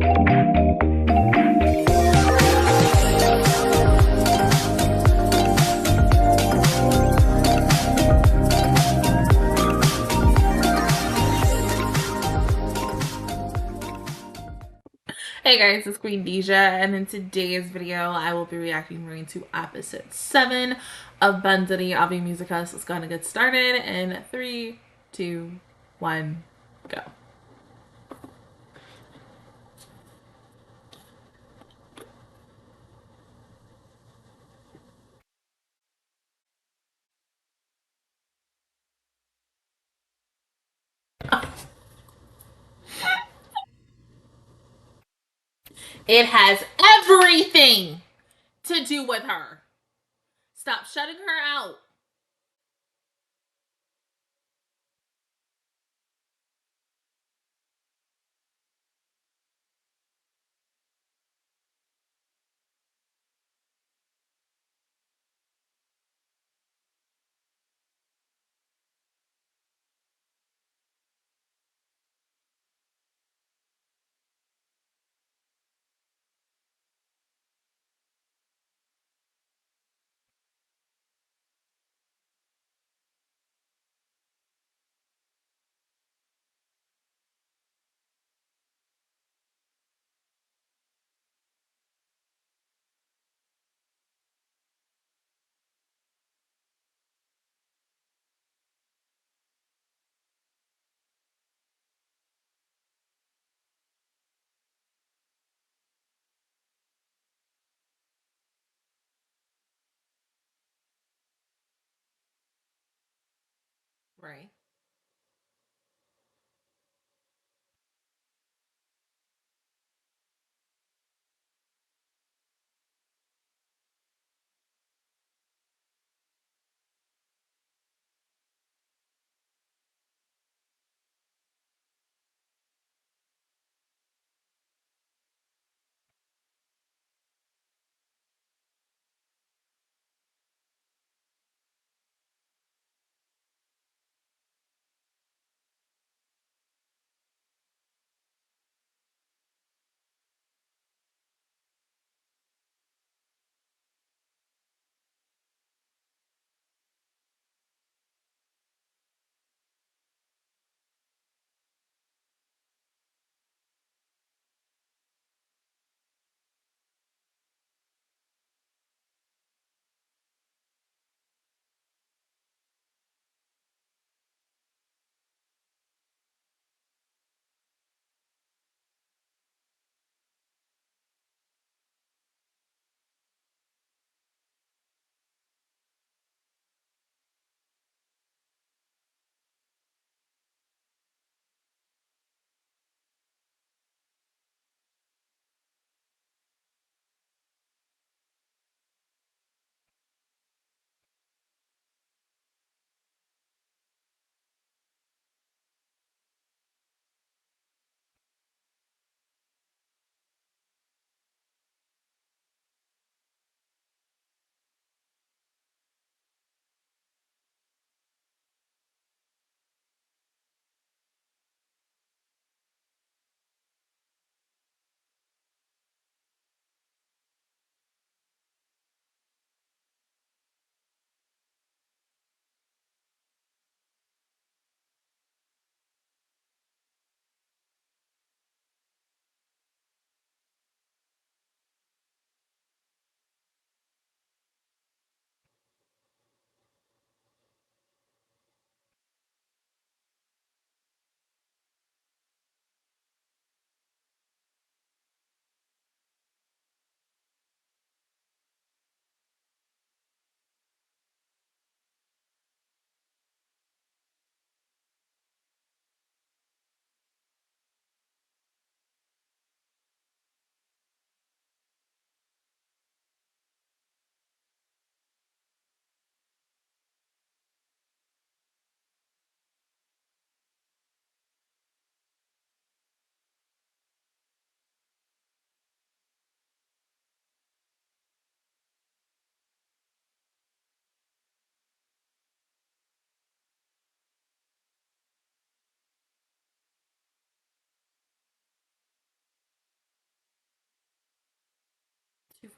Hey guys, it's Queendija, and in today's video, I will be reacting to episode 7 of BanG Ave Mujica. So let's go ahead and get started in 3, 2, 1, go. It has everything to do with her. Stop shutting her out. Right.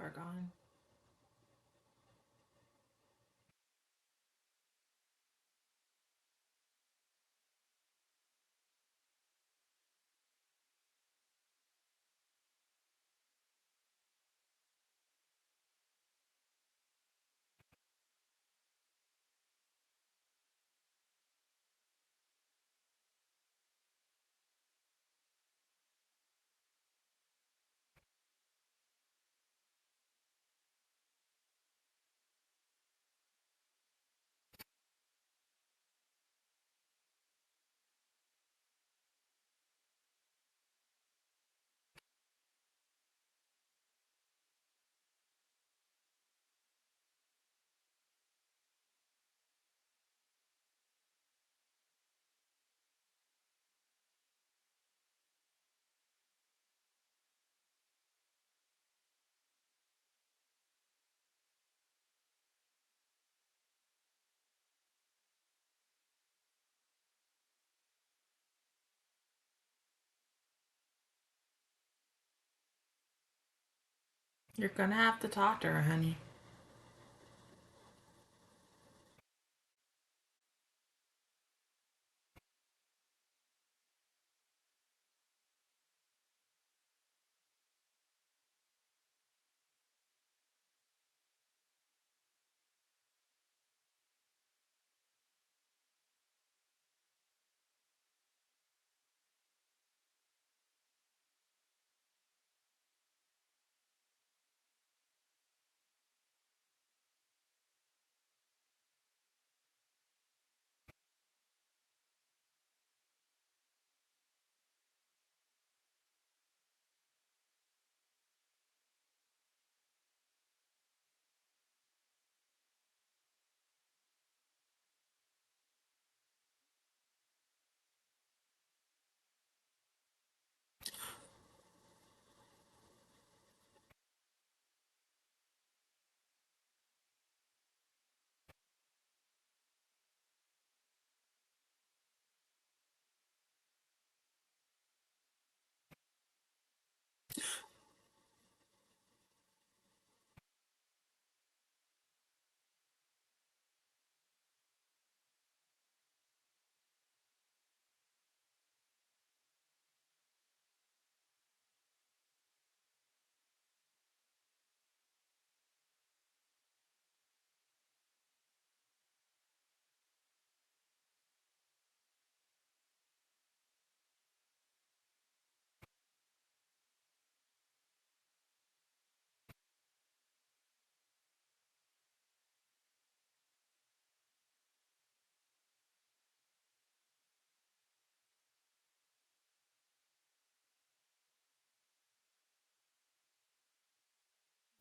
far gone. You're gonna have to talk to her, honey.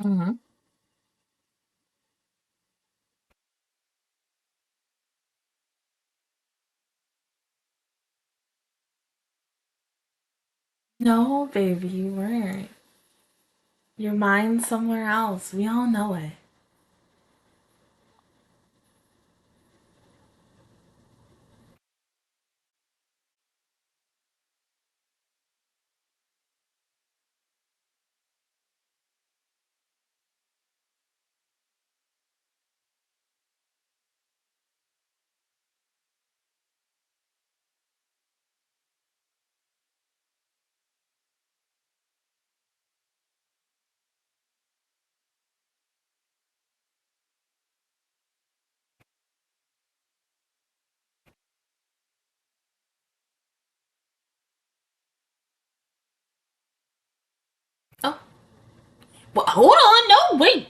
Mm-hmm. No, baby, you weren't. Your mind's somewhere else. We all know it. Oh, well, hold on. No, wait.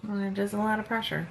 Well, there's a lot of pressure.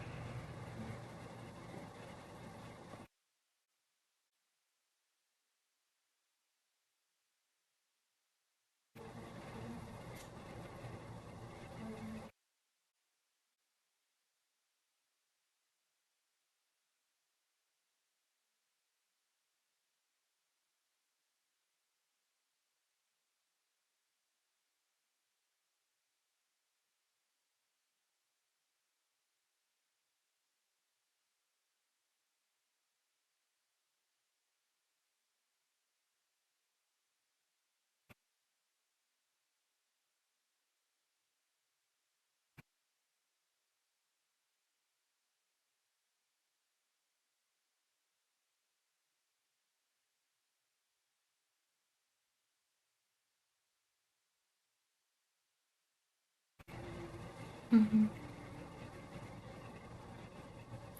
Mm-hmm.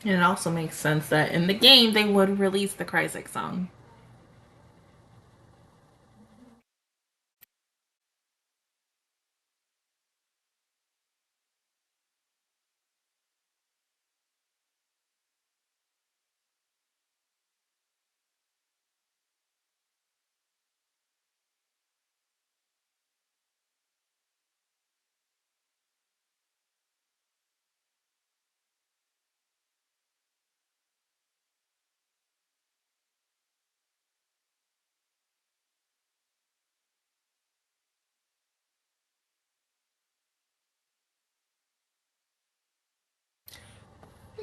And it also makes sense that in the game they would release the Kryzek song.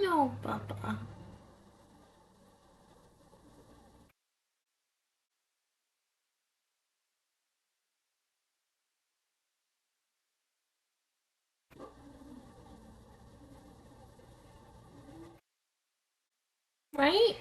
No, Bubba. Right?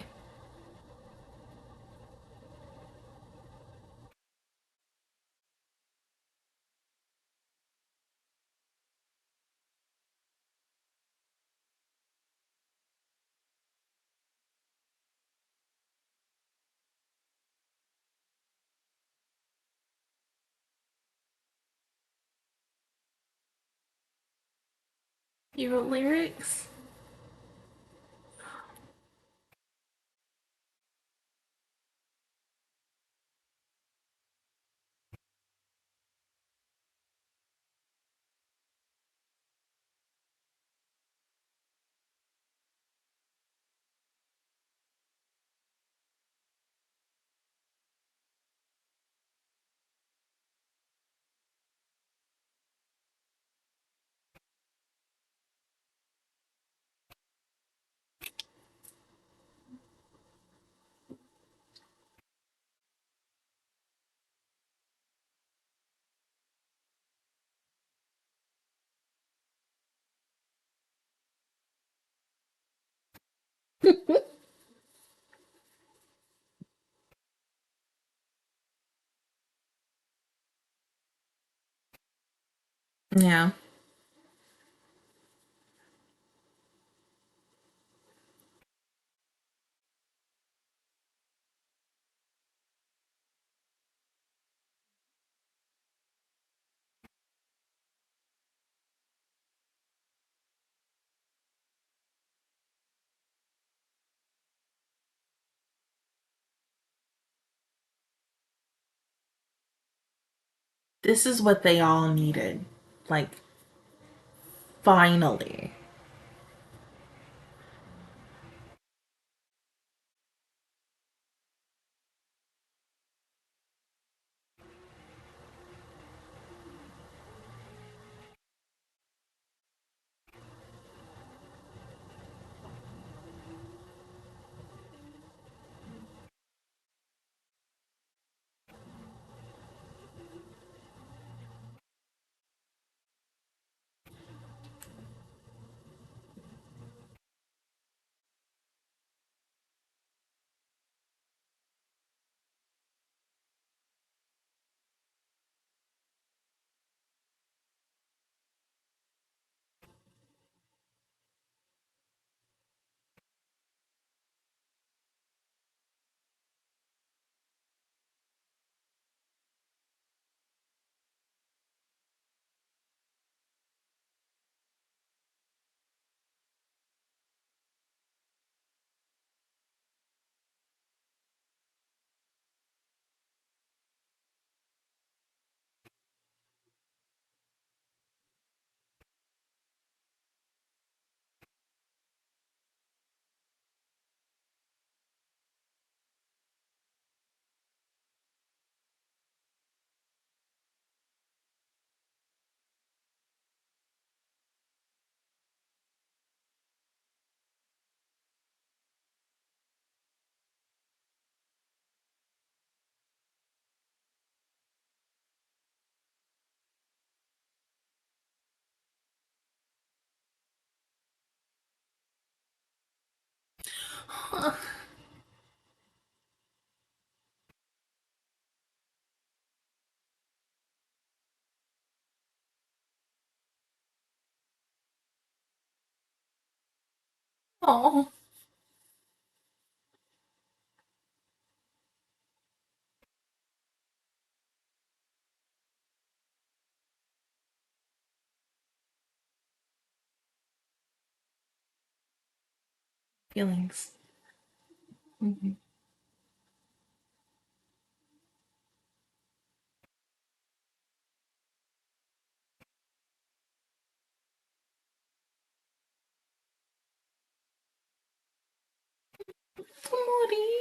You wrote lyrics? Yeah. This is what they all needed. Like, finally. Oh, feelings. Mhm. Somebody.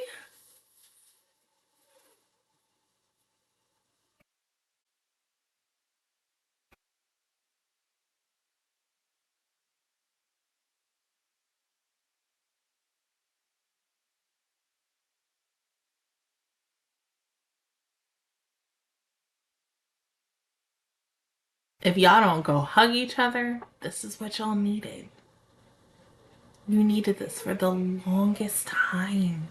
If y'all don't go hug each other, this is what y'all needed. You needed this for the longest time.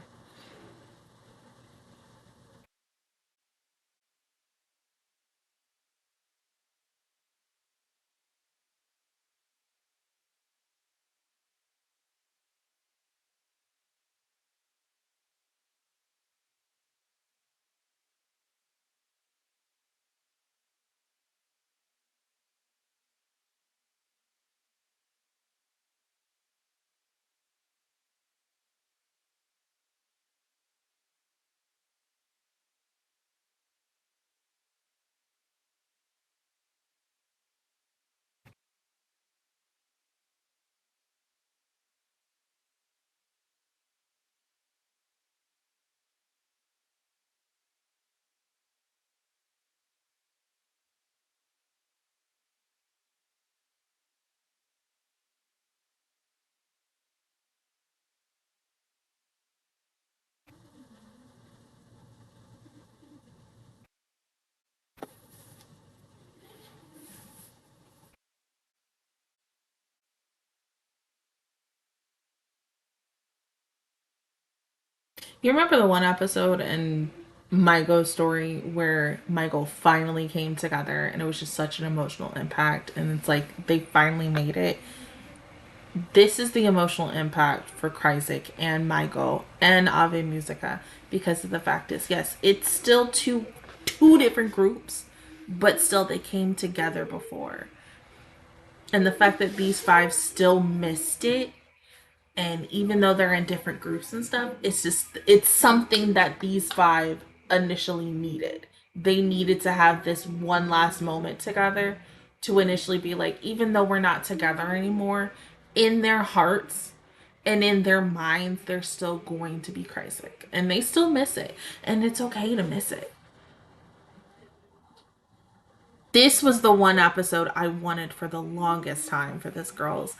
You remember the one episode in Maigo's story where Maigo finally came together and it was just such an emotional impact and it's like they finally made it. This is the emotional impact for Kryzik and Maigo and Ave Mujica because of the fact is yes, it's still two different groups, but still they came together before. And the fact that these five still missed it, and even though they're in different groups and stuff, it's something that these five initially needed. They needed to have this one last moment together to initially be like, even though we're not together anymore, in their hearts and in their minds, they're still going to be Kryzik. And they still miss it. And it's okay to miss it. This was the one episode I wanted for the longest time for this girl's.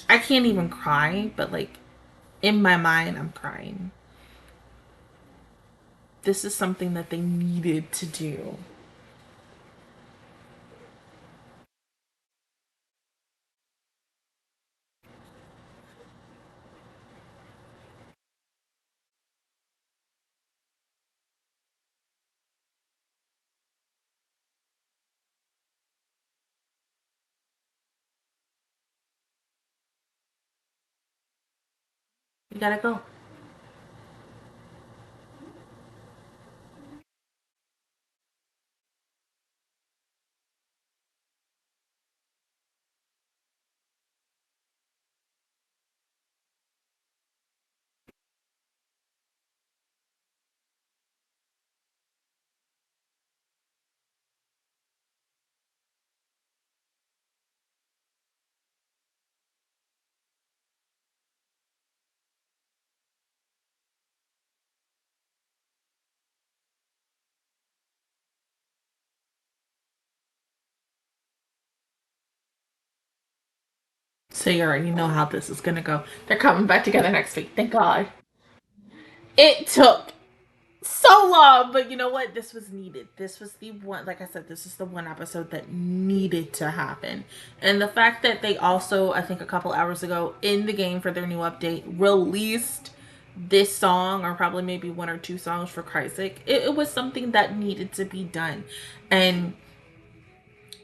I can't even cry, but like in my mind, I'm crying. This is something that they needed to do. You gotta go. So you already know how this is gonna go. They're coming back together next week. Thank God. It took so long, but you know what? This was needed. This was the one, like I said, this is the one episode that needed to happen. And the fact that they also, I think a couple hours ago in the game for their new update, released this song, or probably maybe one or two songs for Christ's sake, it was something that needed to be done. And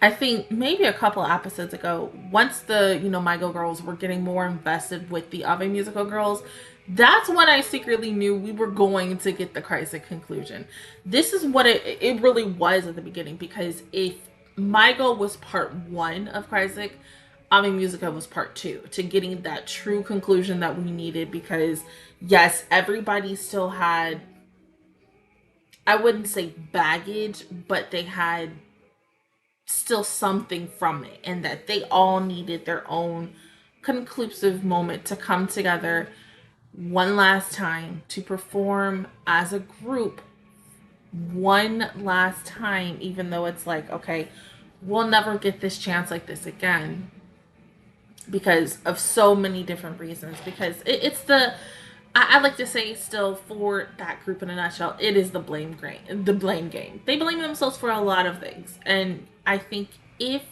I think maybe a couple episodes ago, once the, MyGo girls were getting more invested with the Ave Musical girls, that's when I secretly knew we were going to get the Christ's conclusion. This is what it really was at the beginning, because if MyGo was part one of Christ's, Ave Musica was part two, to getting that true conclusion that we needed, because yes, everybody still had, I wouldn't say baggage, but they had still something from it, and that they all needed their own conclusive moment to come together one last time to perform as a group one last time, even though it's like, okay, we'll never get this chance like this again because of so many different reasons. Because it's the, I like to say still, for that group in a nutshell, it is the blame game. They blame themselves for a lot of things, and I think if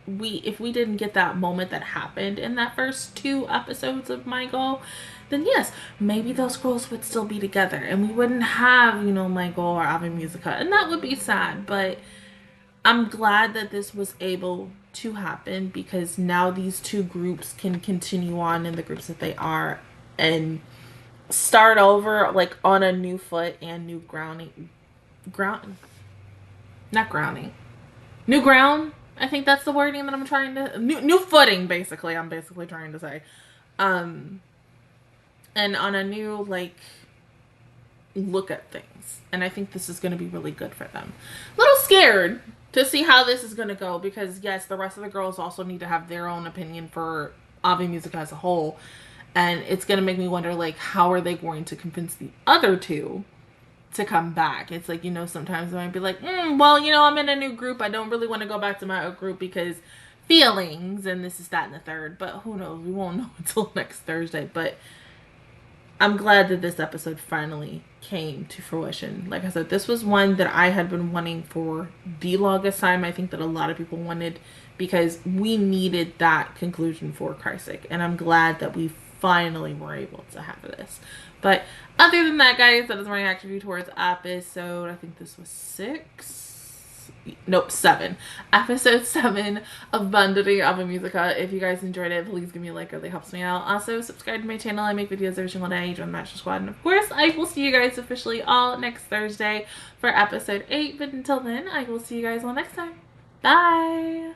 we didn't get that moment that happened in that first two episodes of MyGo, then yes, maybe those girls would still be together and we wouldn't have, MyGo or Ave Musica, and that would be sad. But I'm glad that this was able to happen, because now these two groups can continue on in the groups that they are and start over like on a new foot and new new ground. I think that's the wording that I'm trying to, new footing, basically. I'm basically trying to say, and on a new look at things. And I think this is going to be really good for them. A little scared to see how this is going to go, because yes, the rest of the girls also need to have their own opinion for Ave Musica as a whole, and it's going to make me wonder, how are they going to convince the other two to come back? It's like, sometimes I might be like, well, I'm in a new group, I don't really want to go back to my old group because feelings and this is that and the third. But who knows, we won't know until next Thursday. But I'm glad that this episode finally came to fruition. Like I said, this was one that I had been wanting for the longest time. I think that a lot of people wanted, because we needed that conclusion for Christ's sake, and I'm glad that we finally were able to have this. But other than that, guys, that is my reaction review towards episode, I think this was 7. Episode 7 of Banduri Ave Musica. If you guys enjoyed it, please give me a like. It really helps me out. Also, subscribe to my channel. I make videos every single day. Join the Master Squad. And of course, I will see you guys officially all next Thursday for episode 8. But until then, I will see you guys all next time. Bye!